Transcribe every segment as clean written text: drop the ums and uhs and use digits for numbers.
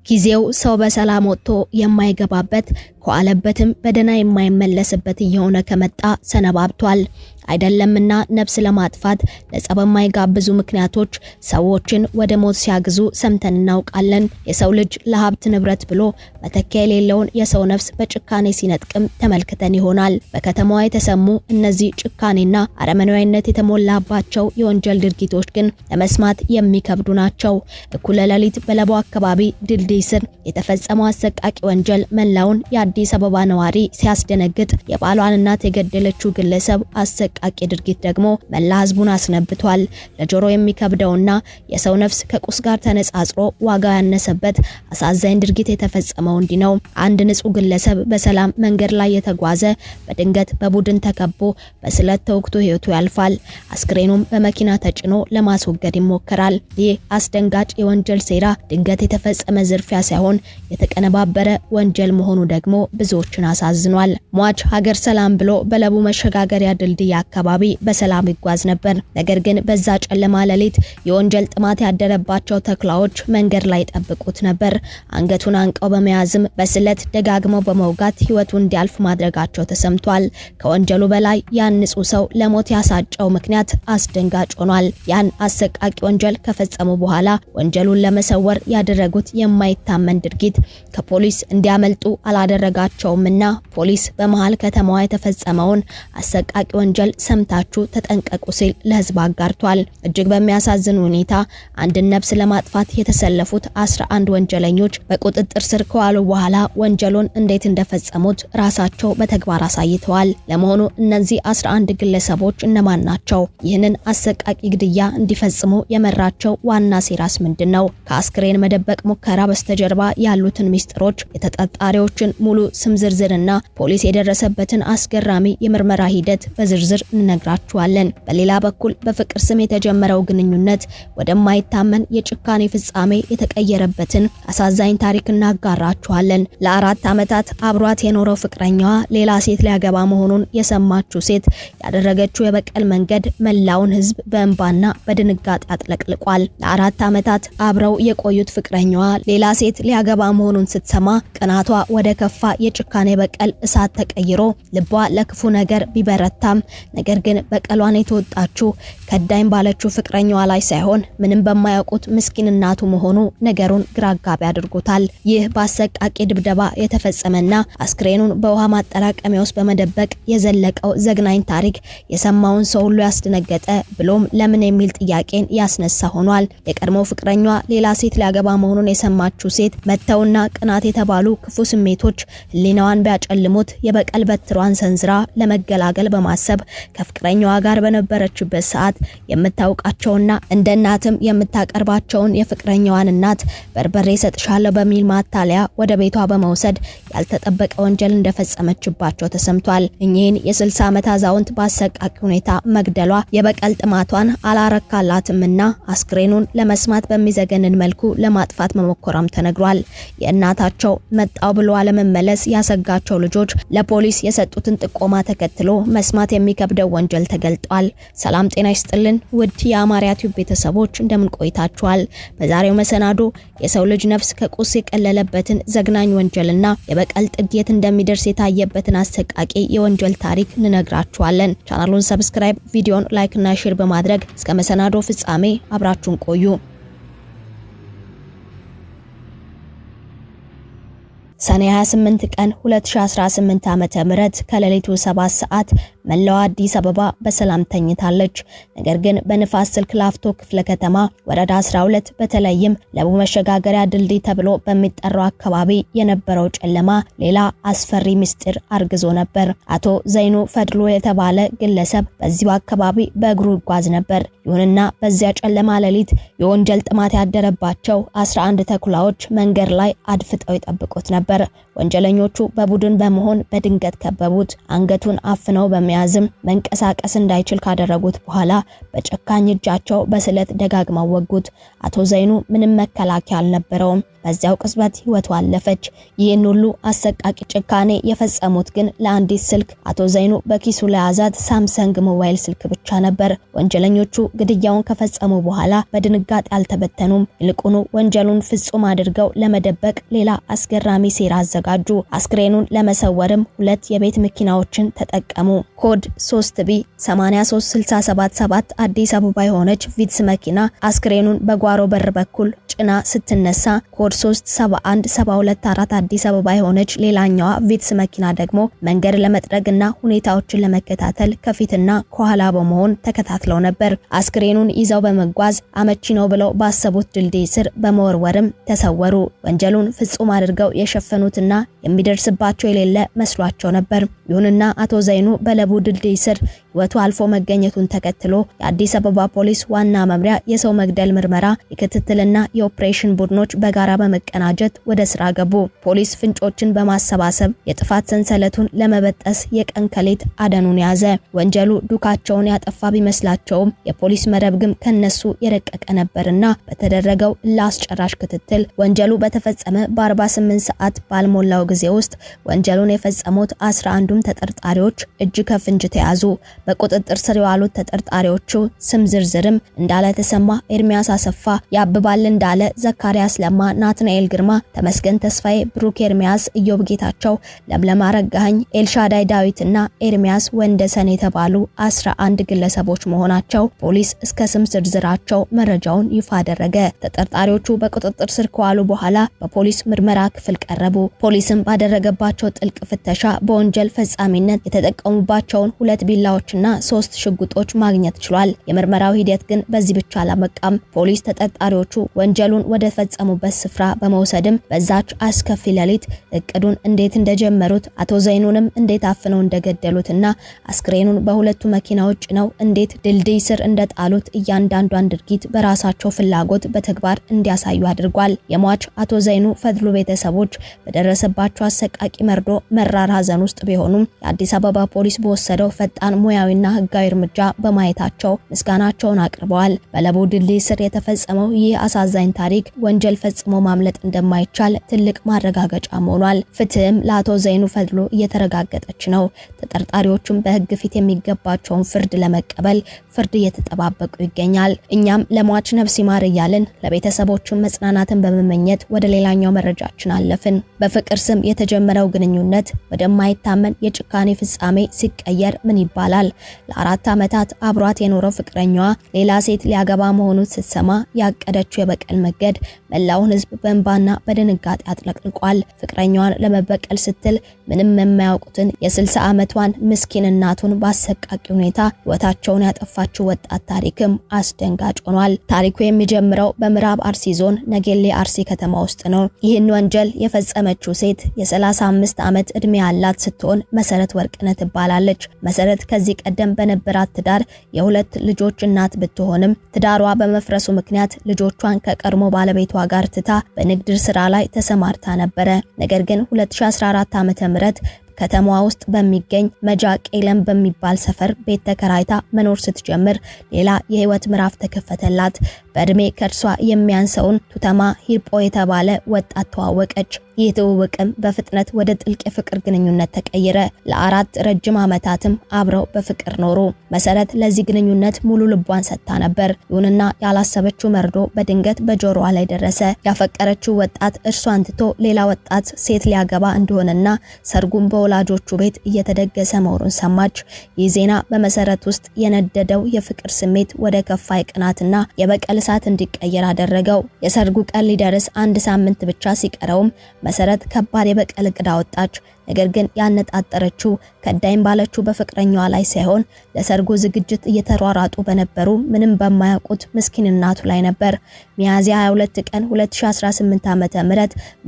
ጊዜው ሰው በሰላም ወጥቶ የማይገባበት ከዋለበትም በደና የማይመለስበት እየሆነ ከመጣ ሰነባብቷል። አይደለምና ነፍስ ለማጥፋት ለጸብ የማይጋብዙ ምክንያቶች ሰዎችን ወደ ሞት ሲያግዙ ሰምተን እናውቃለን። የሰው ልጅ ለሀብት ንብረት ብሎ መተኪያ የሌለውን የሰው ነፍስ በጭካኔ ሲነጥቅም ተመልክተን ይሆናል። በከተማዋ የተሰሙ እነዚህ ጭካኔና አረመኔያዊነት የተሞላባቸው የወንጀል ድርጊቶች ግን ለመስማት የሚከብዱ ናቸው። እኩለ ሌሊት በለቡ አካባቢ ድልድይ ስር የተፈጸመው አሰቃቂ ወንጀል መላውን የአዲስ አበባ ነዋሪ ሲያስደነግጥ፣ የባሏን እናት የገደለችው ግለሰብ አሰቃቂ ድርጊት ደግሞ መላ ህዝቡን አስነብቷል። ለጆሮ የሚከብደውና የሰው ነፍስ ከቁስ ጋር ተነጻጽሮ ዋጋ ያነሰበት አሳዛኝ ድርጊት የተፈጸመው እንዲህ ነው። አንድ ንጹህ ግለሰብ በሰላም መንገድ ላይ የተጓዘ በድንገት በቡድን ተከቦ በስለት ተወግቶ ህይወቱ ያልፋል። አስክሬኑም በመኪና ተጭኖ ለማስወገድ ይሞከራል። ይህ አስደንጋጭ የወንጀል ሴራ ድንገት የተፈጸመ ዝርፊያ ሳይሆን የተቀነባበረ ወንጀል መሆኑ ደግሞ ብዙዎችን አሳዝኗል። ሟች ሀገር ሰላም ብሎ በለቡ መሸጋገሪያ ድልድይ አካባቢ በሰላም ይጓዝ ነበር። ነገር ግን በዛ ጨለማ ሌሊት የወንጀል ጥማት ያደረባቸው ተኩላዎች መንገድ ላይ ጠብቁት ነበር። አንገቱን አንቀው በመያዝም በስለት ደጋግመው በመውጋት ህይወቱ እንዲያልፍ ማድረጋቸው ተሰምቷል። ከወንጀሉ በላይ ያን ንጹህ ሰው ለሞት ያሳጨው ምክንያት አስደንጋጭ ሆኗል። ያን አሰቃቂ ወንጀል ከፈጸሙ በኋላ ወንጀሉን ለመሰወር ያደረጉት የማይታመን ድርጊት ከፖሊስ እንዲያመልጡ አላደረጋቸውምና ፖሊስ በመሃል ከተማዋ የተፈጸመውን አሰቃቂ ወንጀል ሰምታችሁ ተጠንቀቁ ሲል ለህዝብ አጋርቷል። እጅግ በሚያሳዝን ሁኔታ አንድን ነፍስ ለማጥፋት የተሰለፉት 11 ወንጀለኞች በቁጥጥር ስር ከዋሉ በኋላ ወንጀሉን እንዴት እንደፈጸሙት ራሳቸው በተግባር አሳይተዋል። ለመሆኑ እነዚህ 11 ግለሰቦች እነማን ናቸው? ይህንን አሰቃቂ ግድያ እንዲፈጽሙ የመራቸው ዋና ሴራስ ምንድነው? ከአስክሬን መደበቅ ሙከራ በስተጀርባ ያሉትን ሚስጥሮች፣ የተጠርጣሪዎችን ሙሉ ስም ዝርዝርና ፖሊስ የደረሰበትን አስገራሚ የምርመራ ሂደት በዝርዝር እንነግራችኋለን። በሌላ በኩል በፍቅር ስም የተጀመረው ግንኙነት ወደማይታመን የጭካኔ ፍጻሜ የተቀየረበትን አሳዛኝ ታሪክ እናጋራችኋለን። ለ4 ዓመታት አብሯት የኖረው ፍቅረኛዋ ሌላ ሴት ሊያገባ መሆኑን የሰማችው ሴት ያደረገችው የበቀል መንገድ መላውን ህዝብ በእንባና በድንጋጤ አጥለቅልቋል። ለ4 ዓመታት አብረው የቆዩት ፍቅረኛዋ ሌላ ሴት ሊያገባ መሆኑን ስትሰማ ቅናቷ ወደ ከፋ የጭካኔ በቀል እሳት ተቀይሮ ልቧ ለክፉ ነገር ቢበረታም ነገር ግን በቀሏን የተወጣችው ከዳኝ ባለችው ፍቅረኛዋ ላይ ሳይሆን ምንም በማያውቁት ምስኪን እናቱ መሆኑ ነገሩን ግራ አጋቢ አድርጎታል። ይህ በአሰቃቂ ድብደባ የተፈጸመና አስክሬኑን በውሃ ማጠራቀሚያ ውስጥ በመደበቅ የዘለቀው ዘግናኝ ታሪክ የሰማውን ሰው ሁሉ ያስደነገጠ ብሎም ለምን የሚል ጥያቄን ያስነሳ ሆኗል። የቀድሞ ፍቅረኛዋ ሌላ ሴት ሊያገባ መሆኑን የሰማችው ሴት መተውና ቅናት የተባሉ ክፉ ስሜቶች ህሊናዋን ቢያጨልሙት የበቀል በትሯን ሰንዝራ ለመገላገል በማሰብ ከፍቅረኛዋ ጋር በነበረችበት ሰዓት የምታውቃቸውና እንደ እናትም የምታቀርባቸውን የፍቅረኛዋን እናት በርበሬ ሰጥሻለሁ በሚል ማታለያ ወደ ቤቷ በመውሰድ ያልተጠበቀ ወንጀል እንደፈጸመችባቸው ተሰምቷል። እኚህን የ60 ዓመት አዛውንት በአሰቃቂ ሁኔታ መግደሏ የበቀል ጥማቷን አላረካላትምና አስክሬኑን ለመስማት በሚዘገንን መልኩ ለማጥፋት መሞከሯም ተነግሯል። የእናታቸው መጣው ብሎ አለመመለስ ያሰጋቸው ልጆች ለፖሊስ የሰጡትን ጥቆማ ተከትሎ መስማት የሚከብደው ወንጀል ተገልጧል። ሰላም ጤና ይስጥልን ውድ የአማርያ ቲዩብ ቤተሰቦች እንደምን ቆይታችኋል? በዛሬው መሰናዶ የሰው ልጅ ነፍስ ከቁስ የቀለለበትን ዘግናኝ ወንጀልና የበቀል ጥግ እንደሚደርስ የታየበትን አሰቃቂ የወንጀል ታሪክ እንነግራችኋለን። ቻናሉን ሰብስክራይብ፣ ቪዲዮን ላይክ እና ሼር በማድረግ እስከ መሰናዶ ፍጻሜ አብራችሁን ቆዩ። ሰኔ 28 ቀን 2018 ዓመተ ምህረት ከሌሊቱ 7 ሰዓት መላው አዲስ አበባ በሰላም ተኝታለች። ነገር ግን በንፋስ ስልክ ላፍቶ ክፍለ ከተማ ወረዳ 12 በተለይም ለቡ መሸጋገሪያ ድልድይ ተብሎ በሚጠራው አካባቢ የነበረው ጨለማ ሌላ አስፈሪ ምስጢር አርግዞ ነበር። አቶ ዘይኑ ፈድሎ የተባለ ግለሰብ በዚሁ አካባቢ በእግሩ ይጓዝ ነበር። ይሁንና በዚያ ጨለማ ሌሊት የወንጀል ጥማት ያደረባቸው 11 ተኩላዎች መንገድ ላይ አድፍጠው ይጠብቁት ነበር። ወንጀለኞቹ በቡድን በመሆን በድንገት ከበቡት። አንገቱን አፍነው በመያዝም መንቀሳቀስ እንዳይችል ካደረጉት በኋላ በጨካኝ እጃቸው በስለት ደጋግመው ወጉት። አቶ ዘይኑ ምንም መከላከያ አልነበረውም። በዚያው ቅጽበት ህይወቱ አለፈች። ይህን ሁሉ አሰቃቂ ጭካኔ የፈጸሙት ግን ለአንዲት ስልክ አቶ ዘይኑ በኪሱ ለያዛት ሳምሰንግ ሞባይል ስልክ ብቻ ነበር። ወንጀለኞቹ ግድያውን ከፈጸሙ በኋላ በድንጋጤ አልተበተኑም። ይልቁኑ ወንጀሉን ፍጹም አድርገው ለመደበቅ ሌላ አስገራሚ ሴራ አዘጋጁ። አስክሬኑን ለመሰወርም ሁለት የቤት መኪናዎችን ተጠቀሙ። ኮድ 3B 83677 አዲስ አበባ የሆነች ቪትስ መኪና አስክሬኑን በጓሮ በር በኩል ጭና ስትነሳ ኮድ 371724 አዲስ አበባ የሆነች ሌላኛዋ ቪትስ መኪና ደግሞ መንገድ ለመጥረግና ሁኔታዎችን ለመከታተል ከፊትና ከኋላ በመሆን ተከታትለው ነበር። አስክሬኑን ይዘው በመጓዝ አመቺ ነው ብለው ባሰቡት ድልድይ ስር በመወርወርም ተሰወሩ። ወንጀሉን ፍጹም አድርገው የሸፈኑትና የሚደርስባቸው የሌለ መስሏቸው ነበር። ይሁንና አቶ ዘይኑ በለቡ ድልድይ ስር ህይወቱ አልፎ መገኘቱን ተከትሎ የአዲስ አበባ ፖሊስ ዋና መምሪያ የሰው መግደል ምርመራ የክትትልና የኦፕሬሽን ቡድኖች በጋራ በመቀናጀት ወደ ስራ ገቡ። ፖሊስ ፍንጮችን በማሰባሰብ የጥፋት ሰንሰለቱን ለመበጠስ የቀን ከሌት አደኑን ያዘ። ወንጀሉ ዱካቸውን ያጠፋ ቢመስላቸውም የፖሊስ መረብ ግን ከነሱ የረቀቀ ነበርና በተደረገው ለአስጨራሽ ክትትል ወንጀሉ በተፈጸመ በ48 ሰዓት ባልሞላው ጊዜ ውስጥ ወንጀሉን የፈጸሙት 11ዱም ተጠርጣሪዎች እጅ ከፍንጅ ተያዙ። በቁጥጥር ስር የዋሉት ተጠርጣሪዎቹ ስም ዝርዝርም እንዳለ ተሰማ፣ ኤርሚያስ አሰፋ፣ ያብባል እንዳለ፣ ዘካሪያስ ለማ፣ ናትናኤል ግርማ፣ ተመስገን ተስፋዬ፣ ብሩክ ኤርሚያስ፣ ኢዮብ ጌታቸው፣ ለምለም አረጋኸኝ፣ ኤልሻዳይ ዳዊትና ኤርሚያስ ወንደሰን የተባሉ 11 ግለሰቦች መሆናቸው ፖሊስ እስከ ስም ዝርዝራቸው መረጃውን ይፋ አደረገ። ተጠርጣሪዎቹ በቁጥጥር ስር ከዋሉ በኋላ በፖሊስ ምርመራ ክፍል ቀረቡ። ፖሊስም ባደረገባቸው ጥልቅ ፍተሻ በወንጀል ፈጻሚነት የተጠቀሙባቸውን 2 ቢላዎችና 3 ሽጉጦች ማግኘት ችሏል። የምርመራው ሂደት ግን በዚህ ብቻ አላበቃም። ፖሊስ ተጠርጣሪዎቹ ወንጀሉን ወደ ፈጸሙበት ስፍራ በመውሰድም በዛች አስከፊ ሌሊት እቅዱን እንዴት እንደጀመሩት አቶ ዘይኑንም እንዴት አፍነው እንደገደሉትና አስክሬኑን በሁለቱ መኪናዎች ነው እንዴት ድልድይ ስር እንደጣሉት እያንዳንዷን ድርጊት በራሳቸው ፍላጎት በተግባር እንዲያሳዩ አድርጓል። የሟች አቶ ዘይኑ ፈድሉ ቤተሰቦች በደረሰባቸው አሰቃቂ መርዶ መራር ሐዘን ውስጥ ቢሆኑም የአዲስ አበባ ፖሊስ በወሰደው ፈጣን ሙያዊና ህጋዊ እርምጃ በማየታቸው ምስጋናቸውን አቅርበዋል። በለቡ ድልድይ ስር የተፈጸመው ይህ አሳዛኝ ታሪክ ወንጀል ፈጽሞ ማምለጥ እንደማይቻል ትልቅ ማረጋገጫ ሆኗል። ፍትህም ለአቶ ዘይኑ ፈድሉ እየተረጋገጠች ነው። ተጠርጣሪዎቹም በህግ ፊት የሚገባቸውን ፍርድ ለመቀበል ፍርድ እየተጠባበቁ ይገኛል። እኛም ለሟች ነፍስ ይማር እያልን ለቤተሰቦቹ መጽናናትን በመመኘት ወደ ሌላኛው መረጃችን አለፍን። በፍቅር ስም የተጀመረው ግንኙነት ወደማይታመን የጭካኔ ፍጻሜ ሲቀየር ምን ይባላል? ለ4 ዓመታት አብሯት የኖረው ፍቅረኛዋ ሌላ ሴት ሊያገባ መሆኑን ስትሰማ ያቀደችው የበቀል መንገድ መላውን ህዝብ በእንባና በድንጋጤ አጥለቅልቋል። ፍቅረኛዋን ለመበቀል ስትል ምንም የማያውቁትን የ60 ዓመቷን ምስኪን እናቱን በአሰቃቂ ሁኔታ ህይወታቸውን ያጠፋችው ወጣት ታሪክም አስደንጋጭ ሆኗል። ታሪኩ የሚጀምረው በምዕራብ አርሲ ዞን ነገሌ አርሲ ከተማ ውስጥ ነው። ይህን ወንጀል የፈጸመችው ሴት የ35 ዓመት ዕድሜ ያላት ስትሆን መሰረት ወርቅነህ ትባላለች። መሰረት ከዚህ ቀደም በነበራት ትዳር የሁለት ልጆች እናት ብትሆንም ትዳሯ በመፍረሱ ምክንያት ልጆቿን ከቀድሞ ባለቤቷ ጋር ትታ በንግድ ስራ ላይ ተሰማርታ ነበረ። ነገር ግን 2014 ዓ.ም ከተማዋ ውስጥ በሚገኝ መጃ ቄለም በሚባል ሰፈር ቤት ተከራይታ መኖር ስትጀምር ሌላ የህይወት ምዕራፍ ተከፈተላት። በእድሜ ከርሷ የሚያንሰውን ቱተማ ሂርጶ የተባለ ወጣት ተዋወቀች። ይህ ትውውቅም በፍጥነት ወደ ጥልቅ የፍቅር ግንኙነት ተቀየረ። ለ4 ረጅም ዓመታትም አብረው በፍቅር ኖሩ። መሰረት ለዚህ ግንኙነት ሙሉ ልቧን ሰጥታ ነበር። ይሁንና ያላሰበችው መርዶ በድንገት በጆሮዋ ላይ ደረሰ። ያፈቀረችው ወጣት እርሷን ትቶ ሌላ ወጣት ሴት ሊያገባ እንደሆነና ሰርጉን በወላጆቹ ቤት እየተደገሰ መሆኑን ሰማች። ይህ ዜና በመሰረት ውስጥ የነደደው የፍቅር ስሜት ወደ ከፋ ቅናትና የበቀል እሳት እንዲቀየር አደረገው። የሰርጉ ቀን ሊደርስ 1 ሳምንት ብቻ ሲቀረውም መሰረት ከባድ የበቀል እቅድ አወጣች። ነገር ግን ያነጣጠረችው ከዳይም ባለችው በፍቅረኛዋ ላይ ሳይሆን ለሰርጉ ዝግጅት እየተሯሯጡ በነበሩ ምንም በማያውቁት ምስኪን እናቱ ላይ ነበር። ሚያዝያ 22 ቀን 2018 ዓ.ም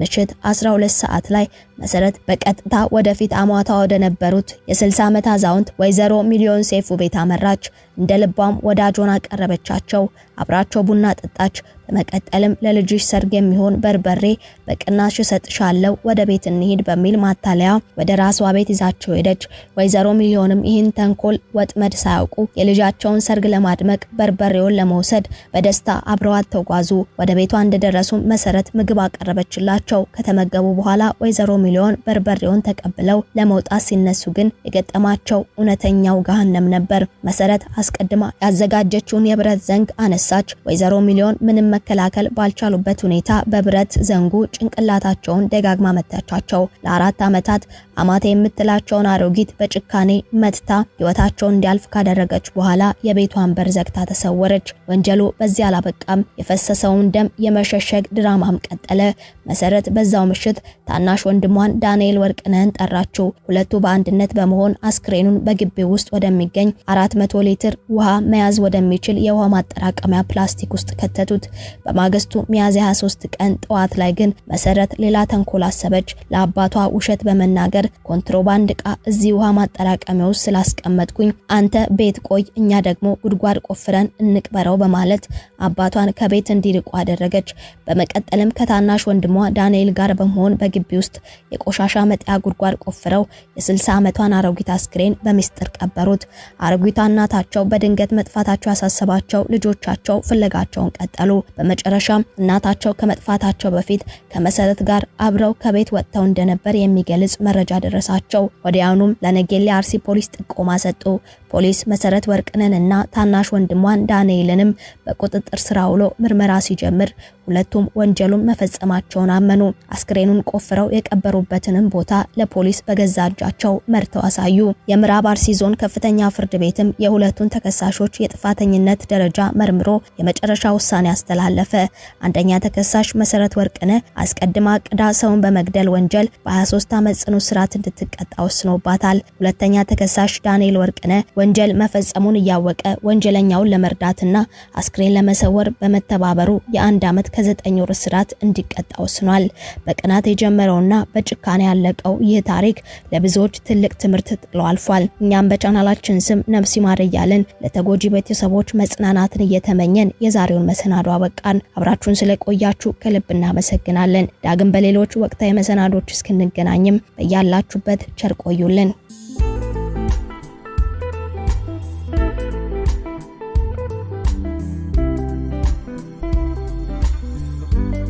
ምሽት 12 ሰዓት ላይ መሰረት በቀጥታ ወደፊት አሟቷ ወደ ነበሩት የ60 ዓመት አዛውንት ወይዘሮ ሚሊዮን ሴፉ ቤት አመራች። እንደ ልቧም ወዳጆና ቀረበቻቸው። አብራቸው ቡና ጠጣች። በመቀጠልም ለልጅሽ ሰርግ የሚሆን በርበሬ በቅናሽ እሰጥሻለሁ፣ ወደ ቤት እንሂድ በሚል ማታለያ ጠቅልላ ወደ ራሷ ቤት ይዛቸው ሄደች። ወይዘሮ ሚሊዮንም ይህን ተንኮል ወጥመድ ሳያውቁ የልጃቸውን ሰርግ ለማድመቅ በርበሬውን ለመውሰድ በደስታ አብረዋት ተጓዙ። ወደ ቤቷ እንደደረሱ መሰረት ምግብ አቀረበችላቸው። ከተመገቡ በኋላ ወይዘሮ ሚሊዮን በርበሬውን ተቀብለው ለመውጣት ሲነሱ ግን የገጠማቸው እውነተኛው ገሃነም ነበር። መሰረት አስቀድማ ያዘጋጀችውን የብረት ዘንግ አነሳች። ወይዘሮ ሚሊዮን ምንም መከላከል ባልቻሉበት ሁኔታ በብረት ዘንጉ ጭንቅላታቸውን ደጋግማ መታቻቸው። ለ4 ዓመታት አማቴ የምትላቸውን አሮጊት በጭካኔ መትታ ህይወታቸውን እንዲያልፍ ካደረገች በኋላ የቤቷን በር ዘግታ ተሰወረች። ወንጀሉ በዚያ አላበቃም። የፈሰሰውን ደም የመሸሸግ ድራማም ቀጠለ። መሰረት በዛው ምሽት ታናሽ ወንድሟን ዳንኤል ወርቅነህን ጠራችው። ሁለቱ በአንድነት በመሆን አስክሬኑን በግቢው ውስጥ ወደሚገኝ 400 ሊትር ውሃ መያዝ ወደሚችል የውሃ ማጠራቀሚያ ፕላስቲክ ውስጥ ከተቱት። በማግስቱ ሚያዝያ 23 ቀን ጠዋት ላይ ግን መሰረት ሌላ ተንኮል አሰበች። ለአባቷ ውሸት በመናገር ኮንትሮባንድ ዕቃ እዚህ ውሃ ማጠራቀሚያ ውስጥ ስላስቀመጥኩኝ አንተ ቤት ቆይ፣ እኛ ደግሞ ጉድጓድ ቆፍረን እንቅበረው በማለት አባቷን ከቤት እንዲርቁ አደረገች። በመቀጠልም ከታናሽ ወንድሟ ዳንኤል ጋር በመሆን በግቢ ውስጥ የቆሻሻ መጣያ ጉድጓድ ቆፍረው የ60 ዓመቷን አሮጊት አስክሬን በሚስጥር ቀበሩት። አሮጊቷ እናታቸው በድንገት መጥፋታቸው ያሳሰባቸው ልጆቻቸው ፍለጋቸውን ቀጠሉ። በመጨረሻም እናታቸው ከመጥፋታቸው በፊት ከመሰረት ጋር አብረው ከቤት ወጥተው እንደነበር የሚገልጽ መረጃ ደረሳቸው። ወዲያውኑም ለነጌሌ አርሲ ፖሊስ ጥቆማ ሰጡ። ፖሊስ መሰረት ወርቅነህንና ታናሽ ወንድሟን ዳንኤልንም በቁጥጥር ስር አውሎ ምርመራ ሲጀምር ሁለቱም ወንጀሉን መፈጸማቸውን አመኑ። አስክሬኑን ቆፍረው የቀበሩበትንም ቦታ ለፖሊስ በገዛ እጃቸው መርተው አሳዩ። የምዕራብ አርሲ ዞን ከፍተኛ ፍርድ ቤትም የሁለቱን ተከሳሾች የጥፋተኝነት ደረጃ መርምሮ የመጨረሻ ውሳኔ አስተላለፈ። አንደኛ ተከሳሽ መሰረት ወርቅነህ አስቀድማ ቅዳ ሰውን በመግደል ወንጀል በ23 ዓመት ጽኑ እስራት እንድትቀጣ ወስኖባታል። ሁለተኛ ተከሳሽ ዳንኤል ወርቅነህ ወንጀል መፈጸሙን እያወቀ ወንጀለኛውን ለመርዳትና አስክሬን ለመሰወር በመተባበሩ የ1 ዓመት ከ9 ወር እስራት እንዲቀጣ ወስኗል። በቅናት የጀመረውና በጭካኔ ያለቀው ይህ ታሪክ ለብዙዎች ትልቅ ትምህርት ጥሎ አልፏል። እኛም በቻናላችን ስም ነፍስ ይማር እያልን ለተጎጂ ቤተሰቦች መጽናናትን እየተመኘን የዛሬውን መሰናዶ አበቃን። አብራችሁን ስለቆያችሁ ከልብ እናመሰግናለን። ዳግም በሌሎች ወቅታዊ መሰናዶች እስክንገናኝም በያላችሁበት ቸር ቆዩልን።